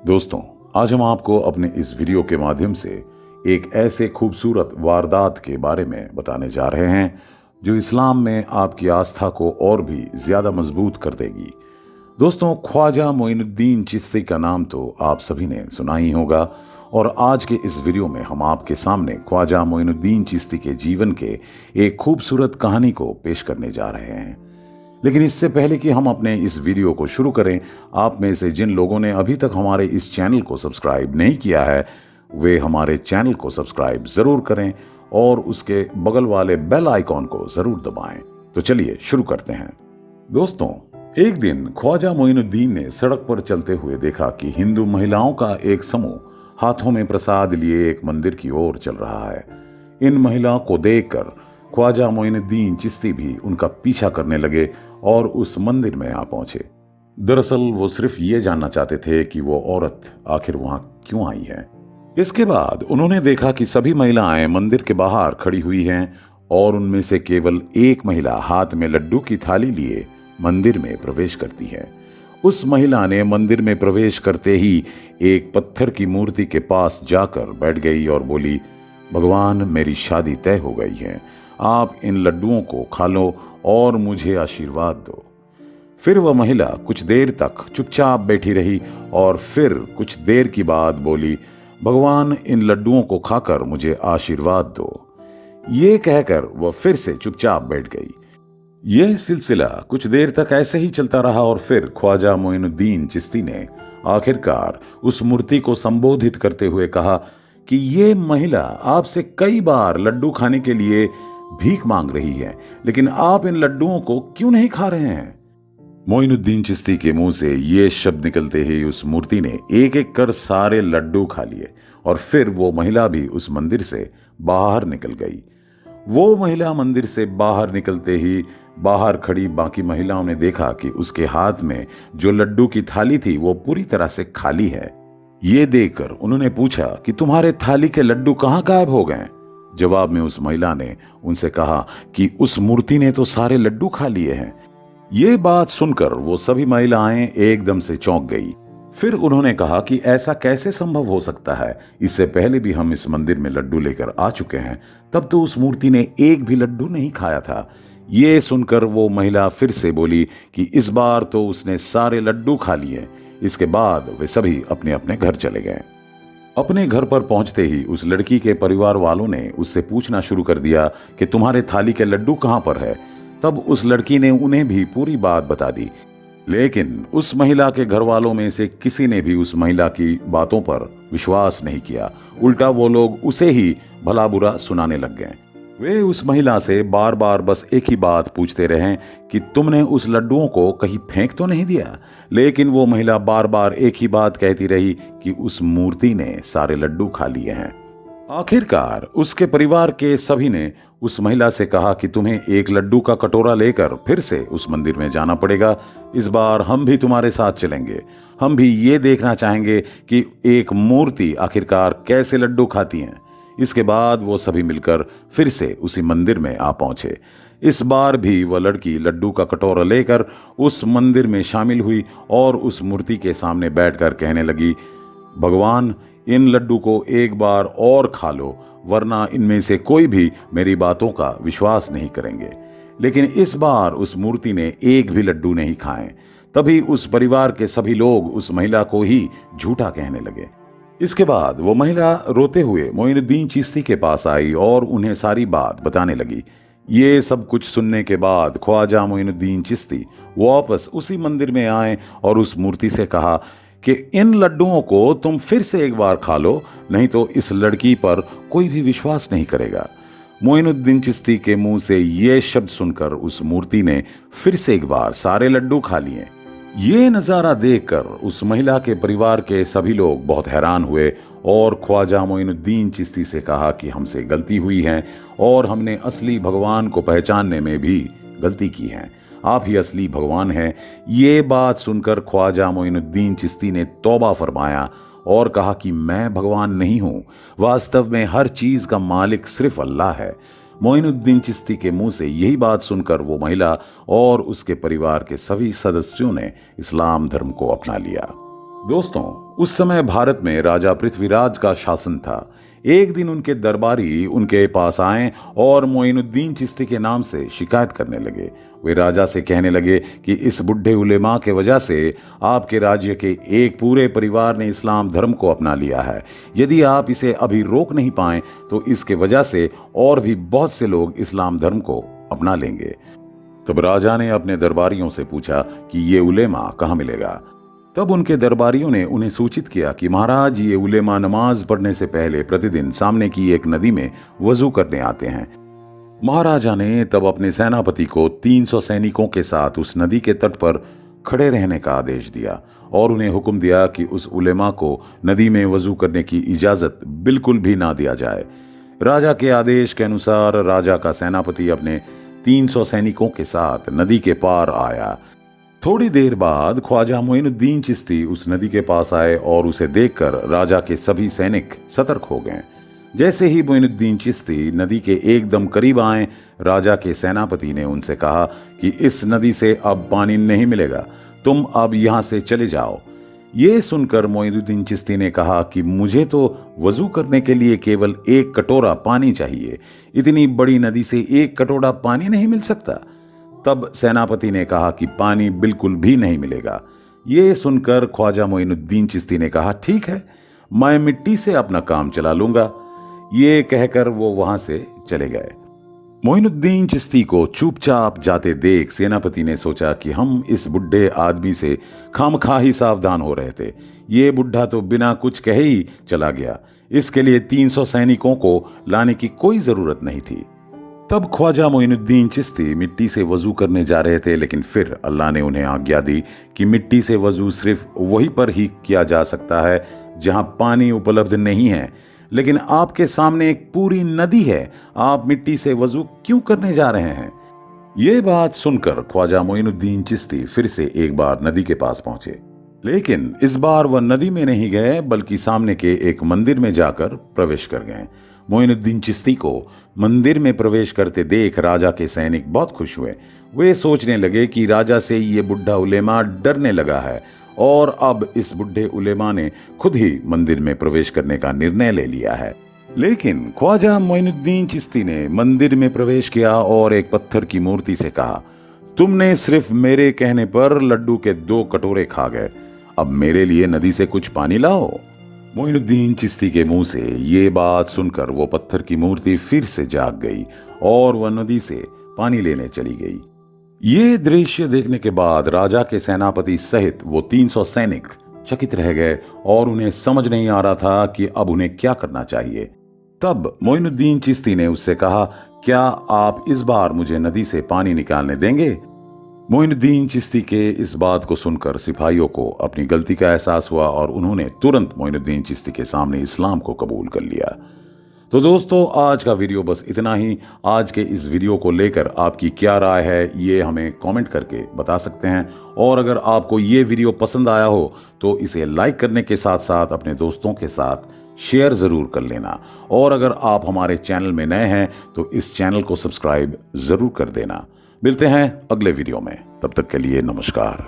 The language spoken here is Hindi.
दोस्तों, आज हम आपको अपने इस वीडियो के माध्यम से एक ऐसे खूबसूरत वारदात के बारे में बताने जा रहे हैं जो इस्लाम में आपकी आस्था को और भी ज़्यादा मजबूत कर देगी। दोस्तों, ख्वाजा मोइनुद्दीन चिश्ती का नाम तो आप सभी ने सुना ही होगा और आज के इस वीडियो में हम आपके सामने ख्वाजा मोइनुद्दीन चिश्ती के जीवन के एक खूबसूरत कहानी को पेश करने जा रहे हैं। लेकिन इससे पहले कि हम अपने इस वीडियो को शुरू करें, आप में से जिन लोगों ने अभी तक हमारे इस चैनल को सब्सक्राइब नहीं किया है, वे हमारे चैनल को सब्सक्राइब जरूर करें और उसके बगल वाले बेल आइकॉन को जरूर दबाएं। तो चलिए शुरू करते हैं। दोस्तों, एक दिन ख्वाजा मोइनुद्दीन ने सड़क पर चलते हुए देखा कि हिंदू महिलाओं का एक समूह हाथों में प्रसाद लिए एक मंदिर की ओर चल रहा है। इन महिलाओं को देखकर ख्वाजा मोइनुद्दीन चिश्ती भी उनका पीछा करने लगे और उस मंदिर में आ पहुंचे। दरअसल वो सिर्फ ये जानना चाहते थे कि वो औरत आखिर वहां क्यों आई है। इसके बाद उन्होंने देखा कि सभी महिलाएं मंदिर के बाहर खड़ी हुई हैं और उनमें से केवल एक महिला हाथ में लड्डू की थाली लिए मंदिर में प्रवेश करती है। उस महिला ने मंदिर में प्रवेश करते ही एक पत्थर की मूर्ति के पास जाकर बैठ गई और बोली, भगवान, मेरी शादी तय हो गई है, आप इन लड्डुओं को खा लो और मुझे आशीर्वाद दो। फिर वह महिला कुछ देर तक चुपचाप बैठी रही और फिर कुछ देर की बाद बोली, भगवान, इन लड्डुओं को खाकर मुझे आशीर्वाद दो। ये कहकर वह फिर से चुपचाप बैठ गई। यह सिलसिला कुछ देर तक ऐसे ही चलता रहा और फिर ख्वाजा मोइनुद्दीन चिश्ती ने आखिरकार उस मूर्ति को संबोधित करते हुए कहा कि ये महिला आपसे कई बार लड्डू खाने के लिए भीख मांग रही है, लेकिन आप इन लड्डुओं को क्यों नहीं खा रहे हैं। मोइनुद्दीन चिश्ती के मुंह से ये शब्द निकलते ही उस मूर्ति ने एक एक कर सारे लड्डू खा लिए और फिर वो महिला भी उस मंदिर से बाहर निकल गई। वो महिला मंदिर से बाहर निकलते ही बाहर खड़ी बाकी महिलाओं ने देखा कि उसके हाथ में जो लड्डू की थाली थी वो पूरी तरह से खाली है। ये देखकर उन्होंने पूछा कि तुम्हारे थाली के लड्डू कहाँ गायब हो गए। जवाब में उस महिला ने उनसे कहा कि उस मूर्ति ने तो सारे लड्डू खा लिए हैं। ये बात सुनकर वो सभी महिलाएं एकदम से चौंक गई। फिर उन्होंने कहा कि ऐसा कैसे संभव हो सकता है, इससे पहले भी हम इस मंदिर में लड्डू लेकर आ चुके हैं, तब तो उस मूर्ति ने एक भी लड्डू नहीं खाया था। ये सुनकर वो महिला फिर से बोली कि इस बार तो उसने सारे लड्डू खा लिए। इसके बाद वे सभी अपने अपने घर चले गए। अपने घर पर पहुंचते ही उस लड़की के परिवार वालों ने उससे पूछना शुरू कर दिया कि तुम्हारे थाली के लड्डू कहां पर है। तब उस लड़की ने उन्हें भी पूरी बात बता दी, लेकिन उस महिला के घर वालों में से किसी ने भी उस महिला की बातों पर विश्वास नहीं किया। उल्टा वो लोग उसे ही भला बुरा सुनाने लग गए। वे उस महिला से बार बार बस एक ही बात पूछते रहे कि तुमने उस लड्डुओं को कहीं फेंक तो नहीं दिया। लेकिन वो महिला बार बार एक ही बात कहती रही कि उस मूर्ति ने सारे लड्डू खा लिए हैं। आखिरकार उसके परिवार के सभी ने उस महिला से कहा कि तुम्हें एक लड्डू का कटोरा लेकर फिर से उस मंदिर में जाना पड़ेगा। इस बार हम भी तुम्हारे साथ चलेंगे। हम भी ये देखना चाहेंगे कि एक मूर्ति आखिरकार कैसे लड्डू खाती है। इसके बाद वो सभी मिलकर फिर से उसी मंदिर में आ पहुंचे। इस बार भी वह लड़की लड्डू का कटोरा लेकर उस मंदिर में शामिल हुई और उस मूर्ति के सामने बैठकर कहने लगी, भगवान, इन लड्डू को एक बार और खा लो, वरना इनमें से कोई भी मेरी बातों का विश्वास नहीं करेंगे। लेकिन इस बार उस मूर्ति ने एक भी लड्डू नहीं खाए। तभी उस परिवार के सभी लोग उस महिला को ही झूठा कहने लगे। इसके बाद वो महिला रोते हुए मोइनुद्दीन चिश्ती के पास आई और उन्हें सारी बात बताने लगी। ये सब कुछ सुनने के बाद ख्वाजा मोइनुद्दीन चिश्ती वापस उसी मंदिर में आए और उस मूर्ति से कहा कि इन लड्डुओं को तुम फिर से एक बार खा लो, नहीं तो इस लड़की पर कोई भी विश्वास नहीं करेगा। मोइनुद्दीन चिश्ती के मुंह से ये शब्द सुनकर उस मूर्ति ने फिर से एक बार सारे लड्डू खा लिए। ये नज़ारा देखकर उस महिला के परिवार के सभी लोग बहुत हैरान हुए और ख्वाजा मोइनुद्दीन चिश्ती से कहा कि हमसे गलती हुई है और हमने असली भगवान को पहचानने में भी गलती की है। आप ही असली भगवान हैं। ये बात सुनकर ख्वाजा मोइनुद्दीन चिश्ती ने तौबा फरमाया और कहा कि मैं भगवान नहीं हूं, वास्तव में हर चीज का मालिक सिर्फ अल्लाह है। मोइनुद्दीन चिश्ती के मुंह से यही बात सुनकर वो महिला और उसके परिवार के सभी सदस्यों ने इस्लाम धर्म को अपना लिया। दोस्तों, उस समय भारत में राजा पृथ्वीराज का शासन था। एक दिन उनके दरबारी उनके पास आए और मोइनुद्दीन चिश्ती के नाम से शिकायत करने लगे। वे राजा से कहने लगे कि इस बुढ़े उलेमा के वजह से आपके राज्य के एक पूरे परिवार ने इस्लाम धर्म को अपना लिया है। यदि आप इसे अभी रोक नहीं पाए तो इसके वजह से और भी बहुत से लोग इस्लाम धर्म को अपना लेंगे। तब राजा ने अपने दरबारियों से पूछा कि ये उलेमा कहाँ मिलेगा। तब उनके दरबारियों ने उन्हें सूचित किया कि महाराज, ये उलेमा नमाज पढ़ने से पहले प्रतिदिन सामने की एक नदी में वजू करने आते हैं। महाराजा ने तब अपने सेनापति को 300 सैनिकों के साथ उस नदी के तट पर खड़े रहने का आदेश दिया और उन्हें हुक्म दिया कि उस उलेमा को नदी में वजू करने की इजाजत बिल्कुल भी ना दिया जाए। राजा के आदेश के अनुसार राजा का सेनापति अपने 300 सैनिकों के साथ नदी के पार आया। थोड़ी देर बाद ख्वाजा मोइनुद्दीन चिश्ती उस नदी के पास आए और उसे देखकर राजा के सभी सैनिक सतर्क हो गए। जैसे ही मोइनुद्दीन चिश्ती नदी के एकदम करीब आए, राजा के सेनापति ने उनसे कहा कि इस नदी से अब पानी नहीं मिलेगा, तुम अब यहां से चले जाओ। ये सुनकर मोइनुद्दीन चिश्ती ने कहा कि मुझे तो वजू करने के लिए केवल 1 कटोरा पानी चाहिए, इतनी बड़ी नदी से 1 कटोरा पानी नहीं मिल सकता। तब सेनापति ने कहा कि पानी बिल्कुल भी नहीं मिलेगा। ये सुनकर ख्वाजा मोइनुद्दीन चिश्ती ने कहा, ठीक है, मैं मिट्टी से अपना काम चला लूंगा। ये कहकर वो वहां से चले गए। मोइनुद्दीन चिश्ती को चुपचाप जाते देख सेनापति ने सोचा कि हम इस बुढ़े आदमी से खामखा ही सावधान हो रहे थे। ये बुढ़ा तो बिना कुछ कहे ही चला गया, इसके लिए 300 सैनिकों को लाने की कोई जरूरत नहीं थी। तब ख्वाजा मोइनुद्दीन चिश्ती मिट्टी से वजू करने जा रहे थे, लेकिन फिर अल्लाह ने उन्हें आज्ञा दी कि मिट्टी से वजू सिर्फ वहीं पर ही किया जा सकता है जहां पानी उपलब्ध नहीं है। लेकिन आपके सामने एक पूरी नदी है, आप मिट्टी से वजू क्यों करने जा रहे हैं? ये बात सुनकर ख्वाजा मोइनुद्दीन चिश्ती फिर से एक बार नदी के पास पहुंचे, लेकिन इस बार वह नदी में नहीं गए बल्कि सामने के एक मंदिर में जाकर प्रवेश कर गए। मोइनुद्दीन चिश्ती को मंदिर में प्रवेश करते देख राजा के सैनिक बहुत खुश हुए। वे सोचने लगे कि राजा से ये बुढ़ा उलेमा डरने लगा है और अब इस बुढ़े उलेमा ने खुद ही मंदिर में प्रवेश करने का निर्णय ले लिया है। लेकिन ख्वाजा मोइनुद्दीन चिश्ती ने मंदिर में प्रवेश किया और एक पत्थर की मूर्ति से कहा, तुमने सिर्फ मेरे कहने पर लड्डू के 2 कटोरे खा गए, अब मेरे लिए नदी से कुछ पानी लाओ। मोइनुद्दीन चिश्ती के मुंह से ये बात सुनकर वो पत्थर की मूर्ति फिर से जाग गई और वह नदी से पानी लेने चली गई। ये दृश्य देखने के बाद राजा के सेनापति सहित वो 300 सैनिक चकित रह गए और उन्हें समझ नहीं आ रहा था कि अब उन्हें क्या करना चाहिए। तब मोइनुद्दीन चिश्ती ने उससे कहा, क्या आप इस बार मुझे नदी से पानी निकालने देंगे? मोइनुद्दीन चिश्ती के इस बात को सुनकर सिपाहियों को अपनी गलती का एहसास हुआ और उन्होंने तुरंत मोइनुद्दीन चिश्ती के सामने इस्लाम को कबूल कर लिया। तो दोस्तों, आज का वीडियो बस इतना ही। आज के इस वीडियो को लेकर आपकी क्या राय है ये हमें कमेंट करके बता सकते हैं, और अगर आपको ये वीडियो पसंद आया हो तो इसे लाइक करने के साथ साथ अपने दोस्तों के साथ शेयर ज़रूर कर लेना, और अगर आप हमारे चैनल में नए हैं तो इस चैनल को सब्सक्राइब ज़रूर कर देना। मिलते हैं अगले वीडियो में, तब तक के लिए नमस्कार।